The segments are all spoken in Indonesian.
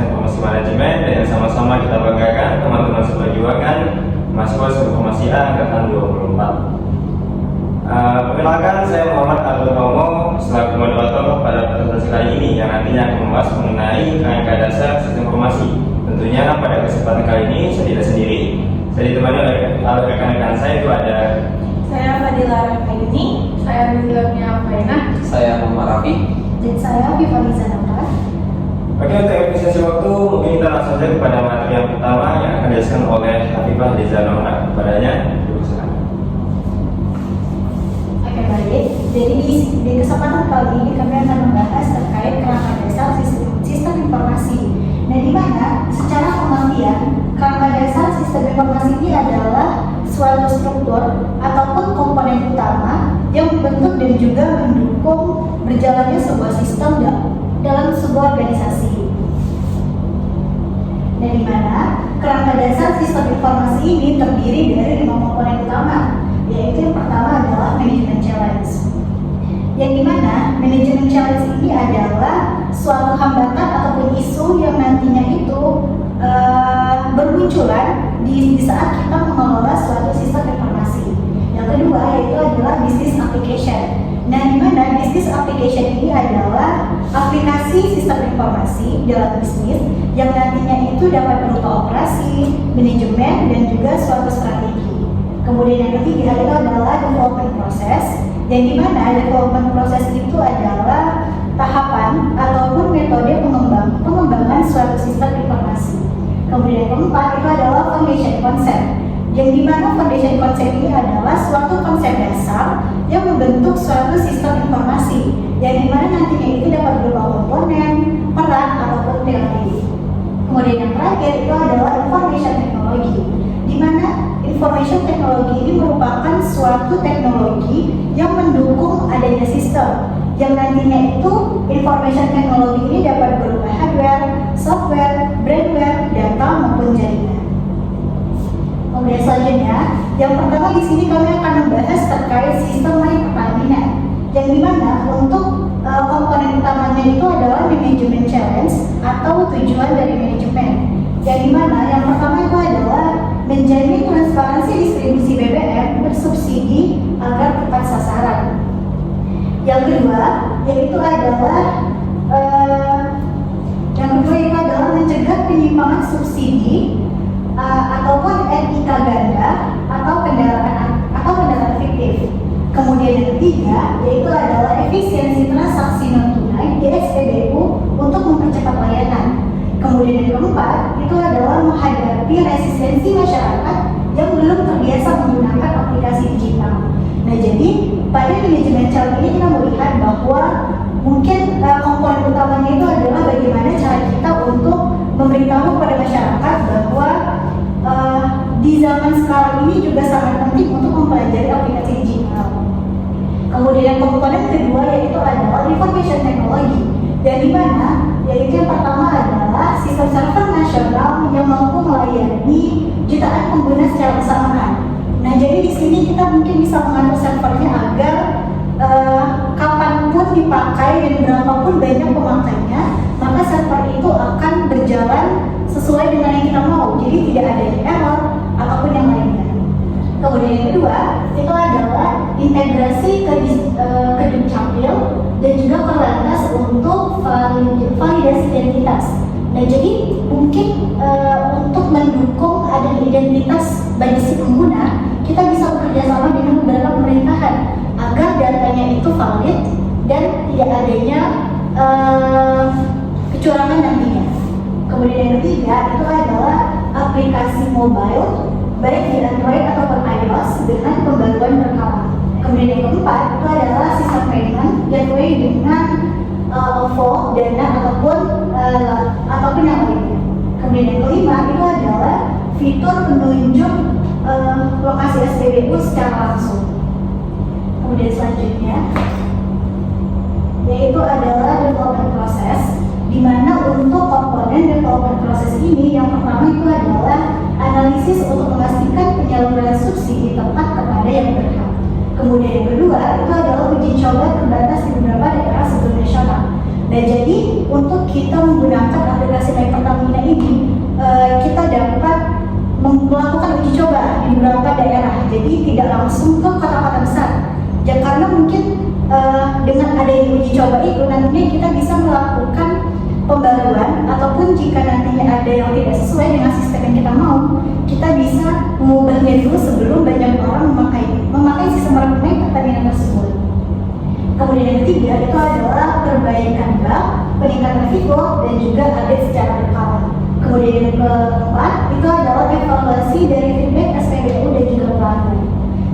Informasi Manajemen dan yang sama-sama kita banggakan teman-teman seperjuangan mahasiswa Informasi A angkatan 24. Perkenalkan, saya Muhammad Abdul Tomo selaku moderator pada presentasi kali ini yang nantinya akan membahas mengenai kerangka dasar sistem informasi. Tentunya pada kesempatan kali ini saya tidak sendiri, saya ditemani oleh rekan-rekan saya. Itu ada saya Fadila Rahmaini, saya Nizlamia Fainah, saya Muhammad Rafi, dan saya Viva Lizanova. Oke, untuk efisiensi waktu mungkin kita langsung saja kepada materi yang pertama yang akan dijelaskan oleh Hafifah Lizanova. Kepadanya, silakan. Oke, baik. Jadi di kesempatan kali ini kami akan membahas terkait kerangka dasar sistem informasi. Nah, di mana secara pengertian kerangka dasar sistem informasi ini adalah suatu struktur ataupun komponen utama yang membentuk dan juga mendukung berjalannya sebuah sistem dalam sebuah organisasi. Nah, di mana kerangka dasar sistem informasi ini terdiri dari 5 komponen utama, yaitu yang pertama adalah manajemen challenge. Yang dimana manajemen challenge ini adalah suatu hambatan ataupun isu yang nantinya itu bermunculan di saat kita mengelola suatu sistem informasi. Yang kedua yaitu adalah business application. Nah, di mana business application ini adalah aplikasi sistem informasi dalam bisnis yang nantinya itu dapat berupa operasi, manajemen, dan juga suatu strategi. Kemudian yang ketiga itu adalah development process, yang dimana development process itu adalah tahapan ataupun metode pengembangan suatu sistem informasi. Kemudian yang keempat itu adalah foundation concept, yang dimana foundation concept ini adalah suatu konsep dasar yang membentuk suatu sistem informasi, yang dimana nantinya itu dapat berupa komponen, peran, ataupun teori. Kemudian yang terakhir itu adalah information technology, di mana information technology ini merupakan suatu teknologi yang mendukung adanya sistem, yang nantinya itu information technology ini dapat berupa hardware, software, brainware, data maupun jaringan. Kemudian selanjutnya, yang pertama di sini kami akan membahas terkait sistem My Pertamina, yang dimana untuk komponen utamanya itu adalah manajemen challenge atau tujuan dari manajemen. Yang dimana yang pertama itu adalah menjamin transparansi distribusi BBM bersubsidi agar tepat sasaran. Yang kedua yaitu adalah mencegah penyimpangan subsidi ataupun NIK ganda atau kendaraan fiktif. Kemudian yang ketiga yaitu adalah efisiensi transaksi non tunai di SPBU untuk mempercepat layanan. Kemudian yang keempat itu adalah menghadapi resistensi masyarakat yang belum terbiasa menggunakan aplikasi digital. Nah, jadi pada manajemen challenge ini kita melihat bahwa mungkin komponen utamanya itu adalah bagaimana cara kita untuk memberitahu kepada masyarakat bahwa di zaman sekarang ini juga sangat penting untuk mempelajari aplikasi digital. Kemudian komponen kedua yaitu adalah information technology, yang dimana yaitu yang pertama adalah sistem server nasional yang mampu melayani jutaan pengguna secara bersamaan. Nah, jadi di sini kita mungkin bisa mengatur servernya agar kapanpun dipakai dan berapapun banyak pemakainya, maka server itu akan berjalan sesuai dengan yang kita mau. Jadi tidak ada error ataupun yang lainnya. Kemudian yang kedua itu adalah integrasi ke Dukcapil dan juga Korlantas untuk validasi identitas. Nah, jadi mungkin untuk mendukung adanya identitas bagi si pengguna, kita bisa bekerja sama dengan beberapa pemerintahan agar datanya itu valid dan tidak adanya kecurangan nantinya. Kemudian yang ketiga itu adalah aplikasi mobile baik di Android ataupun iOS dengan pembaruan berkala. Kemudian yang keempat itu adalah sistem payment gateway dengan OVO, Dana ataupun yang lainnya. Kemudian yang kelima itu adalah fitur penunjuk lokasi SPBU secara langsung. Kemudian selanjutnya yaitu adalah development process, di mana untuk komponen development process ini yang pertama itu adalah analisis untuk memastikan penyaluran subsidi tepat kepada yang berhak. Kemudian yang kedua itu adalah uji coba terbatas di beberapa daerah sebelum nasional. Nah, jadi untuk kita menggunakan aplikasi My Pertamina peningkatan risiko, dan juga update secara berkala. Kemudian yang keempat itu adalah evaluasi dari feedback SPBU dan juga pelaku.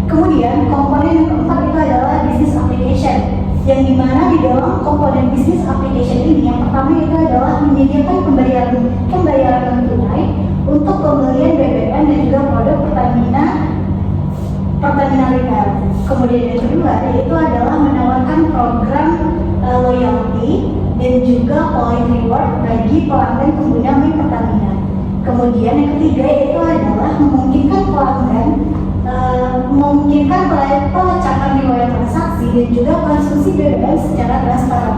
Kemudian komponen yang keempat itu adalah business application, yang dimana di dalam komponen business application ini yang pertama itu adalah menyediakan pembayaran tunai untuk pembelian BBM dan juga produk Pertamina Retail. Kemudian yang kedua yaitu adalah menawarkan program loyalty dan juga point reward bagi pelanggan pengguna My Pertamina. Kemudian yang ketiga yaitu adalah memungkinkan pelanggan pelacakan riwayat transaksi dan juga konsumsi BBM secara transparan.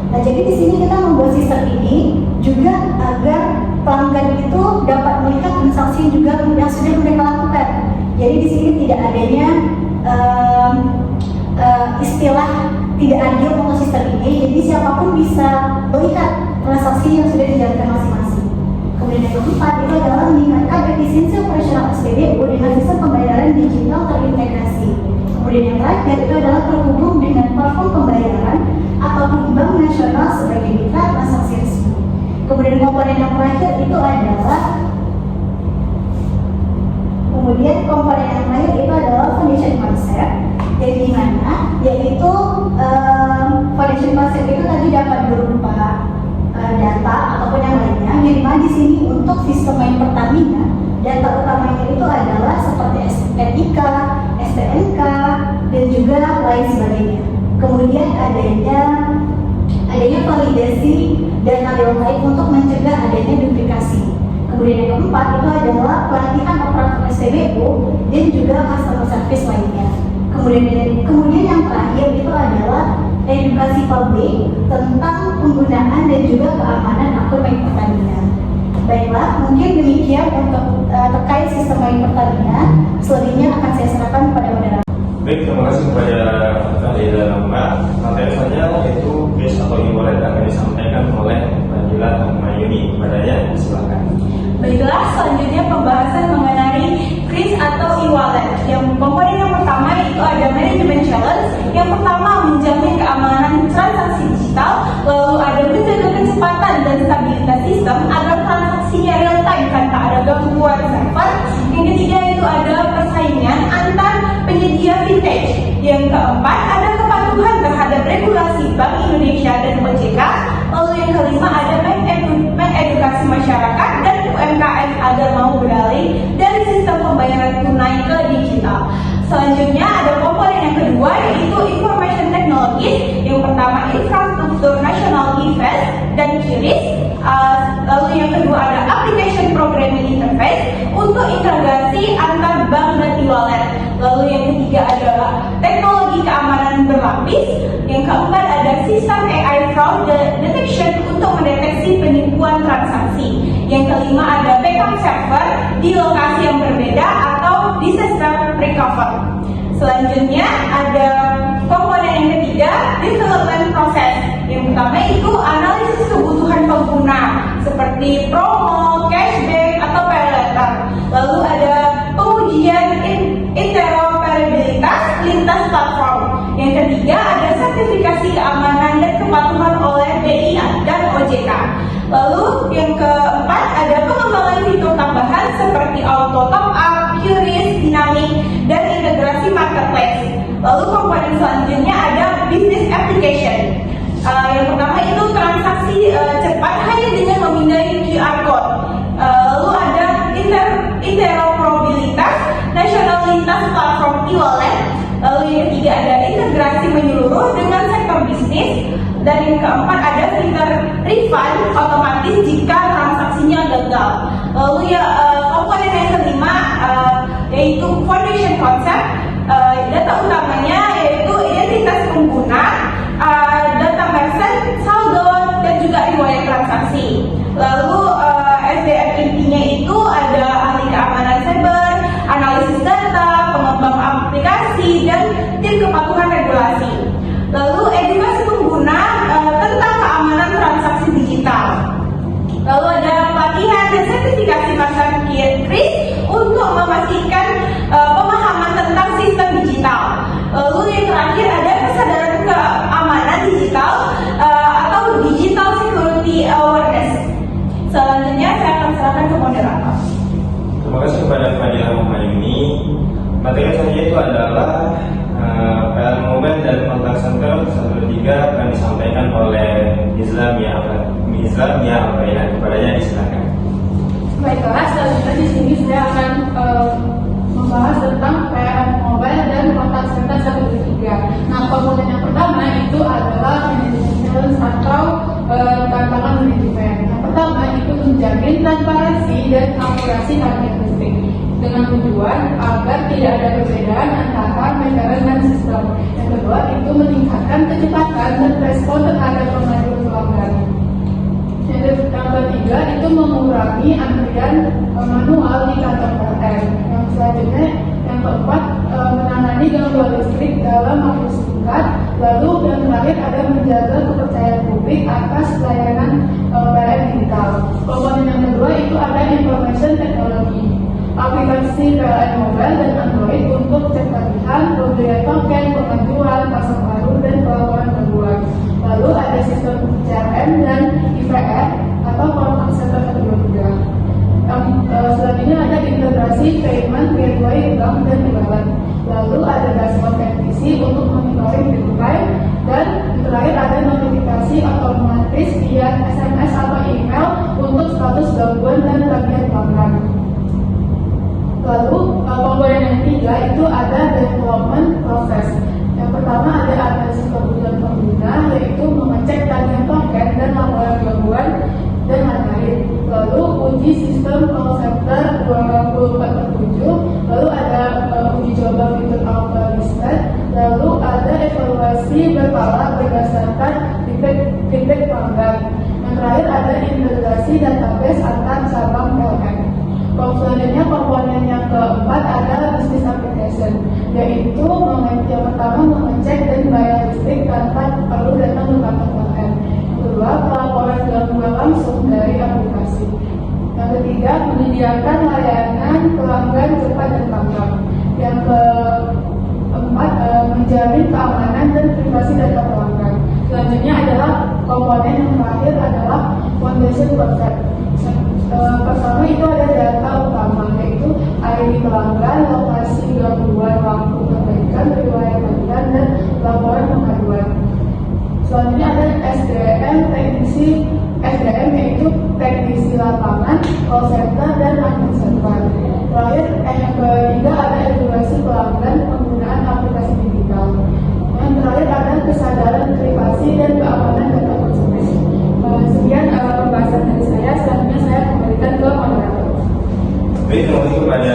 Nah, jadi di sini kita membuat sistem ini juga agar pelanggan itu dapat melihat transaksi juga yang sudah mereka lakukan. Jadi di sini tidak adanya istilah tidak adil untuk sistem ini. Jadi siapapun bisa melihat transaksi yang sudah dijalankan masing-masing. Kemudian yang keempat itu adalah meningkatkan efisiensi operasional SPBU dengan sistem pembayaran digital terintegrasi. Kemudian yang terakhir itu adalah terhubung dengan platform pembayaran ataupun bank nasional sebagai mitra transaksi resmi. Kemudian komponen yang terakhir itu adalah foundation concept, yang dimana yaitu foundation concept itu tadi dapat berupa data ataupun yang lainnya. Minimal di sini untuk sistem My Pertamina, data utamanya itu adalah seperti SNIK, STNK, dan juga lain sebagainya. Kemudian adanya validasi data real time untuk mencegah adanya duplikasi. Kemudian yang keempat itu adalah pelatihan operator SPBU dan juga customer service lainnya. Kemudian yang terakhir itu adalah edukasi publik tentang penggunaan dan juga keamanan akun My Pertamina. Baiklah, mungkin demikian untuk terkait sistem My Pertamina. Selebihnya akan saya serahkan kepada moderator. Baik, terima kasih kepada Fadila dan Mbak. Materi saja yaitu BIS atau e-wallet akan disampaikan oleh Fadila dan Mayuni. Kepadanya, silakan. Baiklah, selanjutnya pembahasan mengenai KRIS atau e-wallet. Yang komponen yang pertama itu ada manajemen challenge. Yang pertama menjamin keamanan transaksi digital, lalu ada menjaga kecepatan dan stabilitas sistem agar transaksinya real time tanpa ada gangguan server. Yang ketiga itu ada persaingan antar penyedia fintech. Yang keempat ada kepatuhan terhadap regulasi Bank Indonesia dan OJK. Lalu yang kelima ada mengedukasi masyarakat dan UMKM agar mau beralih dari sistem pembayaran tunai ke digital. Selanjutnya ada komponen yang kedua yaitu information technology. Yang pertama infrastruktur nasional IFES dan QRIS. Lalu yang kedua ada application programming interface untuk integrasi antar bank dan e-wallet. Lalu yang ketiga adalah teknologi keamanan berlapis. Yang keempat ada sistem AI fraud detection untuk mendeteksi penipuan transaksi. Yang kelima ada backup server di lokasi yang berbeda atau disaster recovery. Selanjutnya ada komponen yang ketiga development process. Yang pertama itu analisis kebutuhan pengguna seperti promo, cashback atau pay letter. Lalu ada pengujian interoperabilitas lintas platform. Yang ketiga ada sertifikasi keamanan dan kepatuhan oleh BI dan OJK. Lalu yang keempat ada pengembangan fitur tambahan seperti auto top up, QRIS, dinamik, dan integrasi marketplace. Lalu komponen selanjutnya ada business application. Yang pertama itu transaksi cepat hanya dengan memindai QR code. Lalu ada interoperabilitas nasional lintas platform e-wallet. Lalu yang ketiga ada integrasi menyeluruh dengan sektor bisnis. Dan yang keempat ada fitur refund otomatis jika transaksinya gagal. Lalu komponen yang kelima yaitu foundation concept. Data utamanya yaitu identitas pengguna, data merchant, saldo, dan juga riwayat transaksi. Lalu SDM intinya itu ada ahli keamanan cyber, analisis data, pengembang aplikasi, dan tim kepatuhan regulasi. Lalu edukasi pengguna tentang keamanan transaksi digital. Lalu silakan ke moderator. Terima kasih kepada Fadila Muhammadi. Materi saya itu adalah PLN Mobile dan Kontak Center 13 akan disampaikan oleh Islam Ya Alfaina. Kepadanya disilakan. Baiklah, selanjutnya di sini saya akan membahas tentang PLN Mobile dan Kontak Center 13. Nah, komponen yang pertama itu adalah manajemen challenge atau tantangan manajemen. Yang pertama itu menjamin transparansi dan akurasi target listrik dengan tujuan agar tidak ada perbedaan antara meteran dan sistem. Yang kedua itu meningkatkan kecepatan dan respon terhadap pengaduan pelanggan. Yang ketiga itu mengurangi antrian manual di kantor PLN. Yang selanjutnya, yang keempat menangani gangguan listrik dalam waktu singkat. Lalu yang terakhir ada menjaga kepercayaan publik atas layanan PLN digital. Komponen yang kedua itu ada information technology, aplikasi PLN Mobile dan Android untuk cek tagihan, pembelian token, pengajuan, pasang baru dan pelaporan gangguan. Lalu ada sistem CRM dan IVR atau kontak center 13. Selanjutnya ada integrasi payment, gateway, bank dan e-wallet. Lalu ada dashboard teknisi untuk monitoring real time, dan terakhir ada notifikasi otomatis via SMS atau email untuk status gangguan dan tagihan pelanggan. Lalu komponen yang ketiga itu ada development proses. Yang pertama ada analisis kebutuhan pengguna, yaitu mengecek tagihan token dan laporan gangguan dan lain-lain. Lalu uji sistem call center 24/7. Lalu ada uji coba fitur auto restart. Lalu ada evaluasi berkala berdasarkan feedback pelanggan. Yang terakhir ada integrasi database antar cabang PLN. Selanjutnya komponen yang keempat ada business application, yaitu yang pertama mengecek dan bayar listrik tanpa perlu datang ke kantor PLN. Yang kedua, pelaporan gangguan langsung dari aplikasi. Yang ketiga, menyediakan layanan pelanggan cepat dan tanggap. Yang keempat, menjamin keamanan dan privasi data pelanggan. Selanjutnya adalah komponen yang terakhir adalah foundation concept. Pertama itu ada data utama, yaitu ID pelanggan, lokasi gangguan, waktu perbaikan, riwayat pelanggan, dan laporan pengaduan. Selanjutnya ada SDM yaitu teknisi lapangan, call center, dan admin server. Terakhir, yang ketiga ada edukasi pelanggan penggunaan aplikasi digital. Yang terakhir ada kesadaran privasi dan keamanan data konsumen. Sekian pembahasan dari saya. Selanjutnya saya kembalikan ke moderator. Baik, terima kasih kepada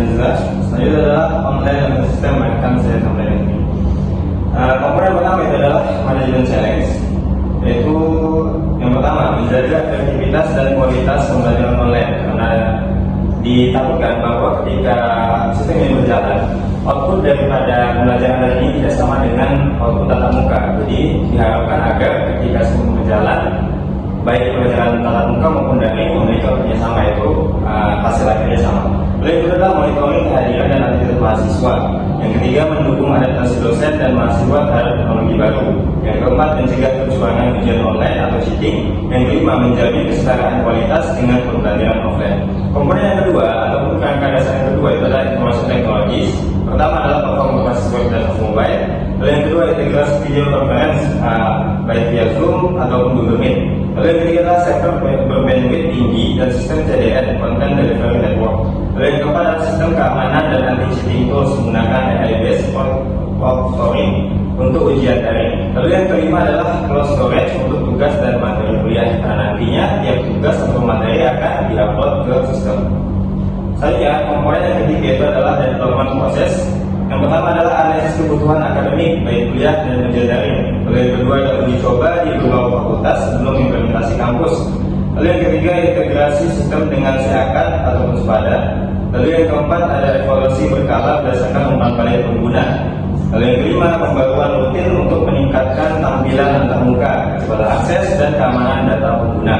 Nizla. Selanjutnya adalah online dan sistem yang akan saya sampaikan. Komponen pertama itu adalah manajemen challenge, yaitu yang pertama menjaga efektivitas dan kualitas pembelajaran online, karena ditakutkan bahwa ketika sistem ini berjalan, output daripada pembelajaran dari ini tidak sama dengan output tatap muka. Jadi diharapkan agar ketika sistem berjalan, baik pembelajaran tatap muka maupun daring memiliki outputnya sama, itu hasil akhirnya sama. Lalu yang kedua adalah monitoring kehadiran dan aktivitas mahasiswa. Yang ketiga, mendukung adaptasi dosen dan mahasiswa terhadap teknologi baru. Yang keempat, mencegah kecurangan ujian online atau cheating. Yang kelima, menjamin kesetaraan kualitas dengan pembelajaran offline. Komponen yang kedua ataupun kerangka dasar yang kedua itu adalah informasi teknologis. Pertama adalah platform berbasis web dan mobile. Lalu yang kedua, integrasi video conference baik via Zoom ataupun Google Meet. Lalu yang ketiga adalah server berbandwidth tinggi dan sistem CDN, Content Delivery Network. Lalu yang keempat adalah sistem keamanan dan anti-cheating tools menggunakan AI-based fault scoring untuk ujian daring. Lalu yang kelima adalah cloud storage untuk tugas dan materi kuliah, karena nantinya tiap tugas atau materi akan diupload ke sistem. Selanjutnya, komponen yang ketiga itu adalah development proses. Yang pertama adalah analisis kebutuhan akademik baik kuliah dan ujian daring. Lalu yang kedua adalah uji coba di beberapa fakultas sebelum implementasi kampus. Lalu yang ketiga, integrasi sistem dengan SEACAT ataupun SPADA. Lalu yang keempat ada evaluasi berkala berdasarkan umpan balik pengguna. Lalu yang kelima, pembaruan rutin untuk meningkatkan tampilan antarmuka, kecepatan akses dan keamanan data pengguna.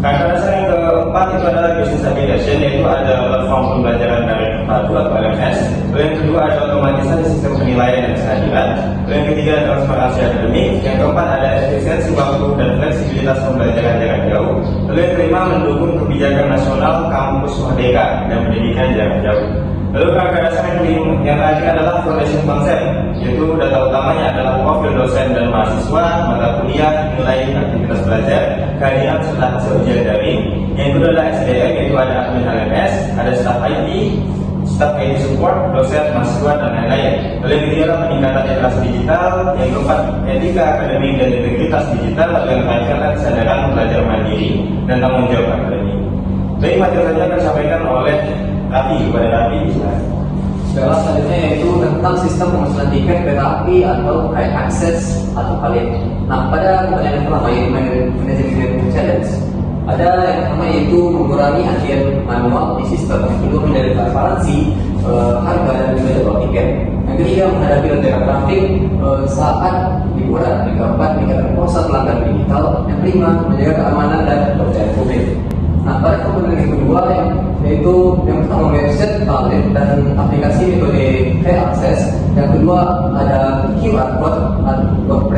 Karena dasar yang keempat itu adalah business application, yaitu ada platform pembelajaran dari terpadu atau LMS. Lalu yang kedua ada otomatisasi sistem penilaian dan kehadiran. Lalu yang ketiga ada transparansi akademik. Yang keempat ada efisiensi waktu dan fleksibilitas pembelajaran jarak jauh. Lalu yang kelima, mendukung kebijakan nasional kampus merdeka dan pendidikan jarak jauh. Lalu kerangka dasar yang terakhir adalah foundation concept, yaitu data utamanya adalah profil dosen dan mahasiswa, mata kuliah, nilai aktivitas belajar, kehadiran serta hasil ujian daring. Yang kedua adalah SDM, yaitu ada admin LMS, ada staff IT, staff IT support, dosen, mahasiswa, dan lain-lain. Lalu yang ketiga adalah peningkatan literasi digital. Yang keempat, etika akademik dan integritas digital. Lalu yang terakhir adalah kesadaran belajar mandiri dan tanggung jawab akademik. Baik, materi saja akan disampaikan oleh Raffi. Kepada Raffi, silakan. Skala selanjutnya yaitu tentang sistem pemesanan tiket kereta api atau high access atau KALIP. Nah, pada komponen yang pertama yaitu management challenge, ada yang pertama yaitu mengurangi antrian manual di sistem. Yang kedua, menjadi transparansi harga dan juga jadwal tiket. Yang ketiga, menghadapi lonjakan trafik saat liburan. Yang keempat, meningkatkan proses pelanggan digital. Yang kelima, menjaga keamanan dan kepercayaan publik. Nah, pada komponen yang kedua yaitu yang pertama website, tablet, dan aplikasi metode high access. Yang kedua ada QR code atau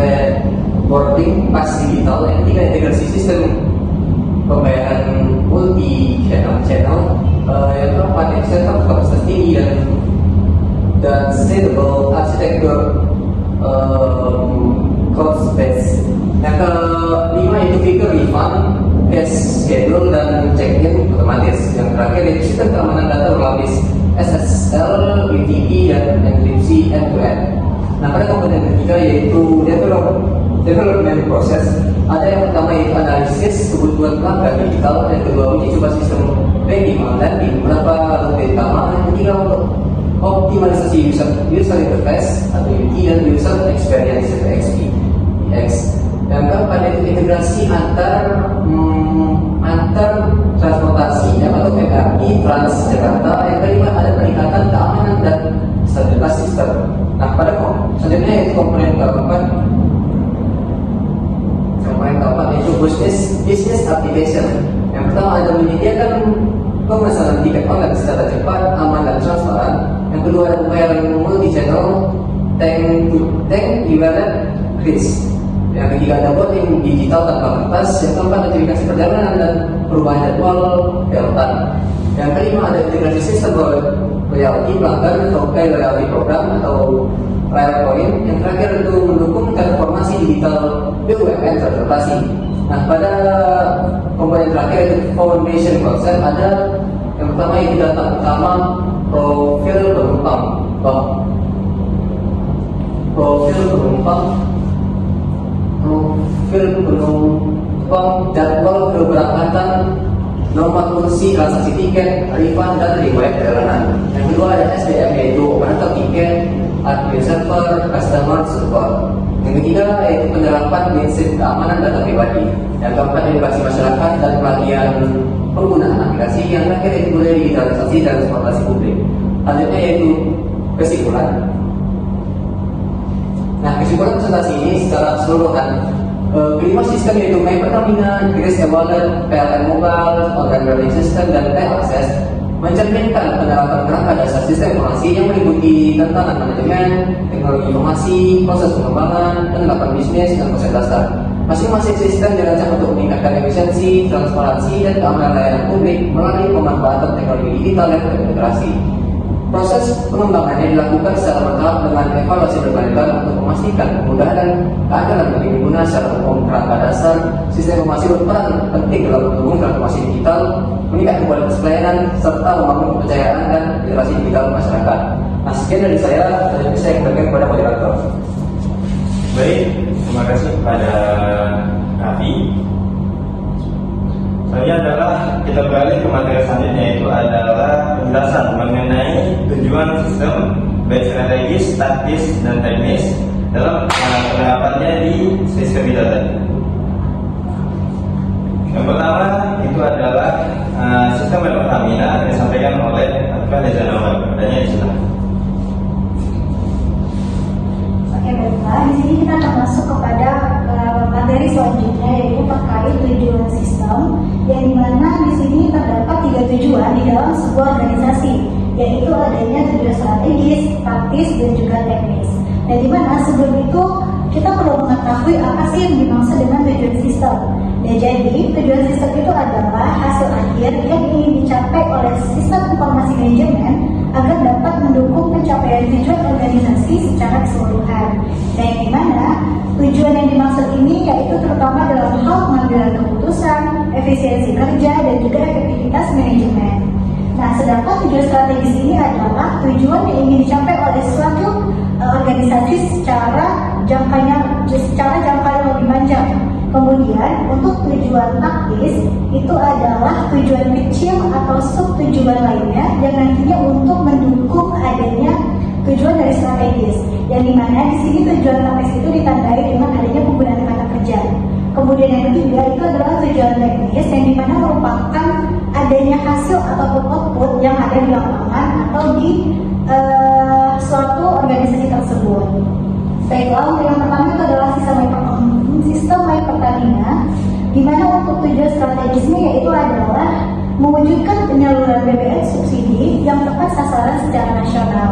boarding pass digital. Yang ketiga, integrasi sistem pembayaran multi channel. Yang keempat, setup kapasitas tinggi dan scalable architecture cloud space. Yang kelima itu fitur refund, cash schedule, dan check-in otomatis. Yang terakhir itu sistem keamanan data berlapis SSL, UTP, dan enkripsi end-to-end. Nah, pada komponen ketiga yaitu development proses. Ada yang pertama yaitu analisis kebutuhan pelanggan digital. Yang kedua, uji coba sistem banking online di beberapa rute utama. Yang ketiga, optimalisasi user interface atau UX dan user experience atau UX. Yang keempat yaitu integrasi antar transportasi atau MRT Transjakarta. Yang kelima, ada peningkatan keamanan dan stabilitas sistem. Nah, pada selanjutnya yaitu komponen keempat. Komponen keempat yaitu business application. Yang pertama ada menyediakan pemesanan tiket online secara cepat, aman, dan transparan. Yang kedua ada pembayaran multi channel, tank e-wallet, kris. Yang ketiga ada voting digital tanpa kertas. Yang keempat notifikasi perjalanan dan perubahan jadwal real-time. Yang kelima ada integrasi sistem loyalty pelanggan atau pay loyalty program atau Rare Point. Yang terakhir itu mendukung transformasi digital BUMN transportasi. Nah, pada komponen terakhir itu foundation concept, ada yang pertama itu data utama profil penumpang, jadwal keberangkatan, nomor kursi, transaksi tiket, refund, dan riwayat perjalanan. Yang kedua ada SDM yaitu operator tiket, admin server, customer support. Yang ketiga yaitu penerapan prinsip keamanan data pribadi. Yang keempat edukasi masyarakat dan pelatihan penggunaan aplikasi. Yang terakhir yaitu budaya digitalisasi dan transportasi publik. Selanjutnya yaitu kesimpulan. Nah, kesimpulan presentasi ini secara keseluruhan, kelima sistem yaitu My Pertamina, Grace e-Wallet, PLN Mobile, Online Learning System, dan T-Access mencerminkan penerapan kerangka dasar sistem informasi yang meliputi tantangan manajemen, teknologi informasi, proses pengembangan, penerapan bisnis, dan proses dasar. Masing-masing sistem dirancang untuk meningkatkan efisiensi, transparansi, dan keamanan layanan publik melalui pemanfaatan teknologi digital yang terintegrasi. Proses pengembangannya dilakukan secara bertahap dengan evaluasi berkelanjutan untuk memastikan kemudahan dan keadilan bagi pengguna secara umum. Kerangka dasar sistem informasi berperan penting dalam mendukung transformasi digital, meningkatkan kualitas pelayanan, serta membangun kepercayaan dan literasi digital masyarakat. Nah, sekian dari saya kembalikan kepada moderator. Baik, terima kasih kepada Raffi. Selanjutnya adalah kita beralih ke materi selanjutnya, yaitu adalah penjelasan mengenai tujuan sistem baik strategis, taktis, dan teknis dalam penerapannya di sistem kita tadi. Yang pertama itu adalah sistem Pertamina yang disampaikan oleh Pak Dezanawar. Adanya di sana. Oke, baiklah. Di sini kita akan masuk kepada materi selanjutnya, yaitu terkait tujuan sistem, yang dimana di sini terdapat 3 tujuan di dalam sebuah organisasi, yaitu adanya tujuan strategis, taktis, dan juga teknis. Dan dimana sebelum itu kita perlu mengetahui apa sih yang dimaksud dengan tujuan sistem. Ya, jadi tujuan sistem itu adalah hasil akhir yang ingin dicapai oleh sistem informasi manajemen agar dapat mendukung pencapaian tujuan organisasi secara keseluruhan. Dan yang dimana tujuan yang dimaksud ini yaitu terutama dalam hal pengambilan keputusan, efisiensi kerja, dan juga efektivitas manajemen. Nah, sedangkan tujuan strategis ini adalah tujuan yang ingin dicapai oleh suatu organisasi secara jangka yang lebih panjang. Kemudian untuk tujuan taktis itu adalah tujuan kecil atau sub tujuan lainnya yang nantinya untuk mendukung adanya tujuan dari strategis. Yang dimana di sini tujuan taktis itu ditandai dengan adanya penggunaan kata kerja. Kemudian yang ketiga itu adalah tujuan teknis yang dimana merupakan adanya hasil ataupun output yang ada di lapangan atau di suatu organisasi tersebut. Baiklah, untuk yang pertama itu adalah sistem baik pertamina, di mana untuk tujuan strategisnya yaitu adalah mewujudkan penyaluran BBM subsidi yang tepat sasaran secara nasional.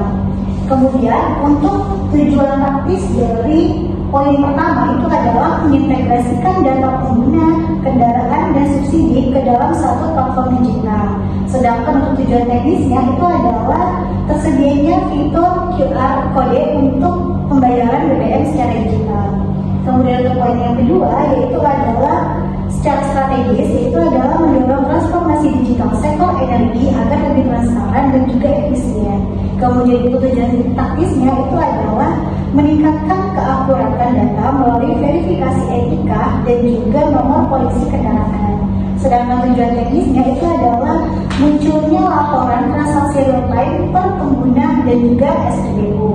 Kemudian untuk tujuan taktis dari poin pertama itu adalah mengintegrasikan data pengguna, kendaraan, dan subsidi ke dalam satu platform digital. Sedangkan untuk tujuan teknisnya itu adalah tersedianya fitur QR kode untuk pembayaran BBM secara digital. Kemudian untuk poin yang kedua yaitu adalah secara strategis, yaitu adalah mendorong transformasi digital sektor energi agar lebih transparan dan juga efisien. Kemudian untuk tujuan taktisnya itu adalah meningkatkan keakuratan data melalui verifikasi etika dan juga nomor polisi kendaraan. Sedangkan tujuan teknisnya itu adalah munculnya laporan transaksi real time per pengguna dan juga SPBU.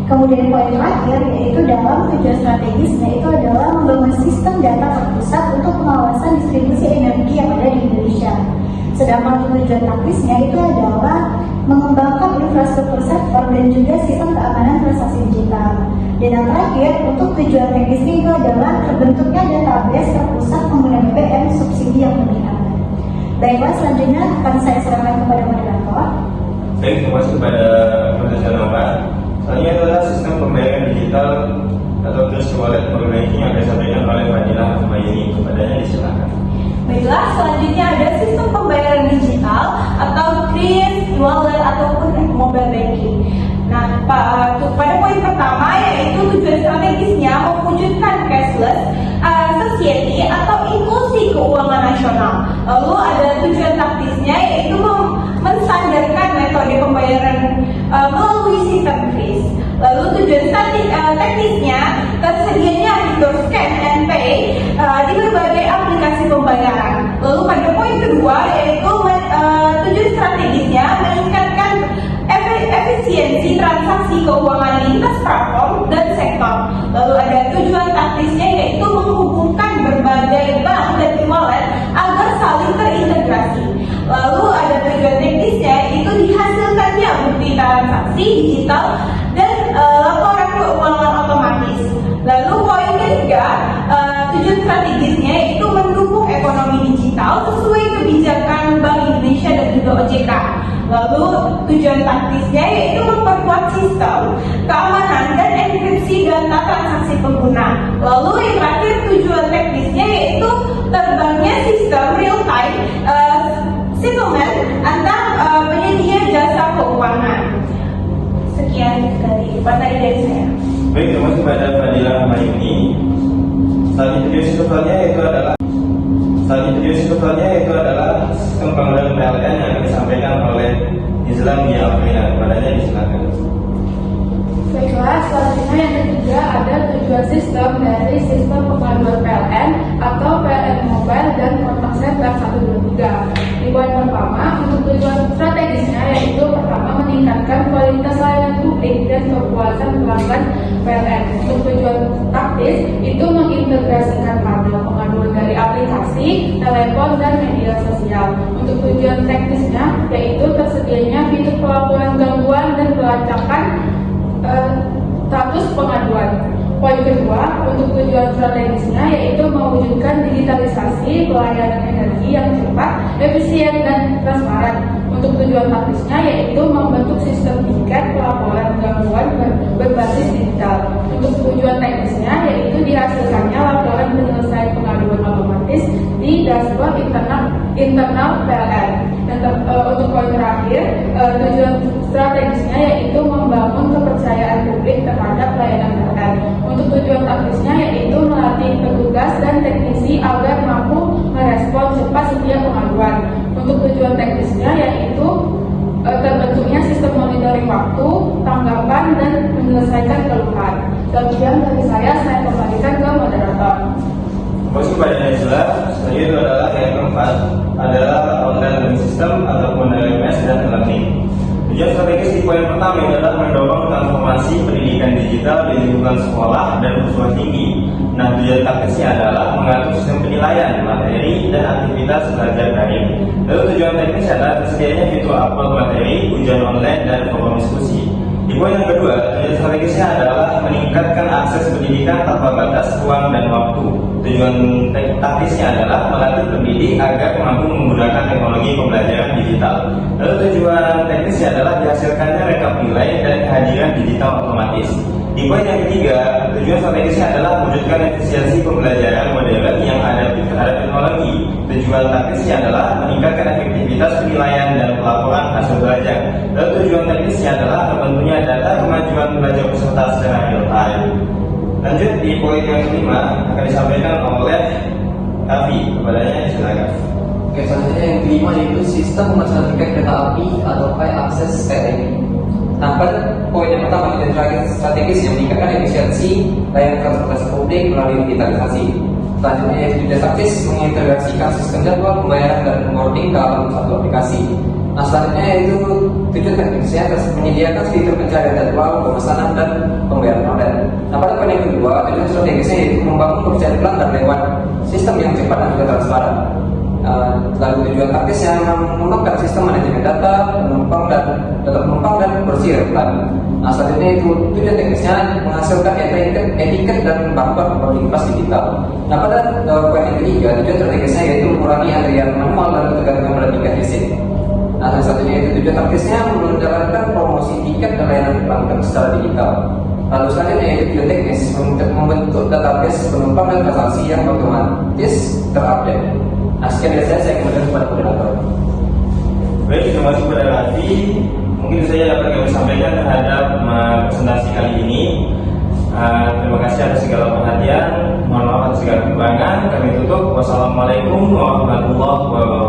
Kemudian poin terakhir yaitu dalam tujuan strategisnya itu adalah membangun sistem data terpusat untuk pengawasan distribusi energi yang ada di Indonesia. Sedangkan untuk tujuan taktisnya itu adalah mengembangkan infrastruktur sektor dan juga sistem keamanan transaksi digital. Dan yang terakhir, untuk tujuan teknisnya itu adalah terbentuknya database terpusat pengguna BBM subsidi yang lebih aman. Baiklah, selanjutnya akan saya serahkan kepada moderator. Baik, terima kasih kepada Profesor Pak. Selanjutnya adalah sistem pembayaran digital atau Kris Wallet Mobile Banking yang disampaikan oleh Fadilah Humayuni. Kepadanya disilakan. Baiklah, selanjutnya ada sistem pembayaran digital atau Kris Wallet ataupun Mobile Banking. Nah, pada poin pertama yaitu tujuan strategisnya mewujudkan cashless society atau inklusi keuangan nasional. Lalu ada tujuan taktisnya yaitu menstandarkan metode pembayaran melalui sistem Kris. Lalu tujuan teknisnya tersedianya fitur scan and pay di berbagai aplikasi pembayaran. Lalu pada poin kedua yaitu tujuan strategisnya meningkatkan efisiensi transaksi keuangan lintas platform dan sektor. Lalu ada tujuan taktisnya yaitu menghubungkan berbagai bank dan e-wallet agar saling terintegrasi. Lalu ada tujuan teknisnya itu dihasilkannya bukti transaksi digital dan laporan keuangan otomatis. Lalu poin ketiga, tujuan strategisnya yaitu mendukung ekonomi digital sesuai kebijakan Bank Indonesia dan juga OJK. Lalu tujuan taktisnya yaitu memperkuat sistem keamanan dan enkripsi data transaksi pengguna. Lalu yang terakhir tujuan teknisnya yaitu terbangnya sistem real time settlement antar penyedia jasa keuangan. Sekian dari materi dari saya. Baik, terima kasih kepada Fadilah Humayuni. Selanjutnya itu adalah sistem pengelolaan PLN yang disampaikan oleh Islam di Afrina. Kepadanya disilakan. Baiklah, selanjutnya yang ketiga ada tujuan sistem dari sistem pengaduan PLN atau PLN Mobile dan Kontak Center 123. Di poin pertama, untuk tujuan strategisnya yaitu pertama meningkatkan kualitas layanan publik dan kepuasan pelanggan PLN. Untuk tujuan taktis itu mengintegrasikan panel pengaduan dari aplikasi, telepon, dan media sosial. Untuk tujuan teknisnya yaitu tersedianya fitur pelaporan gangguan dan pelacakan status pengaduan. Poin kedua, untuk tujuan strategisnya yaitu mewujudkan digitalisasi pelayanan energi yang cepat, efisien, dan transparan. Untuk tujuan taktisnya yaitu membentuk sistem tiket pelaporan gangguan berbasis digital. Untuk tujuan teknisnya yaitu dihasilkannya laporan penyelesaian pengaduan otomatis di dashboard internal PLN. Dan untuk poin terakhir, tujuan strategisnya yaitu membangun kepercayaan publik terhadap layanan PLN. Untuk tujuan taktisnya yaitu melatih petugas dan teknisi agar mampu merespon cepat setiap pengaduan. Untuk tujuan teknisnya yaitu terbentuknya sistem monitoring waktu, tanggapan, dan menyelesaikan keluhan. Sekian dari saya kembalikan ke moderator. Posisi pada Najla, selanjutnya itu adalah yang keempat adalah online learning system ataupun LMS dan e-learning. Tujuan strategis di poin pertama adalah mendorong transformasi pendidikan digital di lingkungan sekolah dan perguruan tinggi. Nah, tujuan taktisnya adalah mengatur sistem penilaian materi dan aktivitas belajar daring. Lalu tujuan teknis adalah tersedianya fitur upload materi, ujian online, dan forum diskusi. Di poin yang kedua, tujuan strategisnya adalah meningkatkan akses pendidikan tanpa batas ruang dan waktu. Tujuan taktisnya adalah melatih pendidik agar mampu menggunakan teknologi pembelajaran digital. Lalu tujuan teknisnya adalah dihasilkannya rekap nilai dan kehadiran digital otomatis. Di poin yang ketiga, tujuan strategisnya adalah mewujudkan efisiensi pembelajaran modern yang adaptif terhadap teknologi. Tujuan taktisnya adalah meningkatkan efektivitas penilaian dan pelaporan hasil belajar. Lalu tujuan teknisnya adalah terbentuknya data kemajuan belajar peserta secara real time. Lanjut di poin yang kelima akan disampaikan oleh Kavi. Kepadanya silakan. Oke, selanjutnya yang kelima yaitu sistem pemesanan tiket kereta api atau akses KRI. Nah, pada poin yang pertama kita strategis yang meningkatkan efisiensi layanan transportasi publik melalui digitalisasi. Selanjutnya yaitu tujuan taktis mengintegrasikan sistem jadwal pembayaran dan onboarding ke dalam satu aplikasi. Nah, selanjutnya yaitu tujuan teknisnya menyediakan fitur pencarian jadwal, pemesanan, dan pembayaran online. Nah, pada poin yang kedua, tujuan strategisnya yaitu membangun kepercayaan pelanggan lewat sistem yang cepat dan juga transparan. Lalu tujuan taktisnya mengembangkan sistem manajemen data penumpang dan bersih real-time. Nah, selanjutnya itu tujuan teknisnya menghasilkan etiket dan barcode boarding pass digital. Nah, pada poin yang ketiga, tujuan strategisnya yaitu mengurangi antrian manual dan ketergantungan pada tiket fisik. Nah, satunya itu tujuan taktisnya menjalankan promosi tiket dan layanan pelanggan secara digital. Lalu selanjutnya yaitu tujuan teknis untuk membentuk database penumpang dan transaksi yang otomatis terupdate. Nah, sekian dari saya kemudian kepada moderator. Baik, terima kasih kepada Raffi. Mungkin saja dapat kami sampaikan terhadap presentasi kali ini. Terima kasih atas segala perhatian. Mohon maaf atas segala kekurangan. Kami tutup. Wassalamualaikum warahmatullahi wabarakatuh.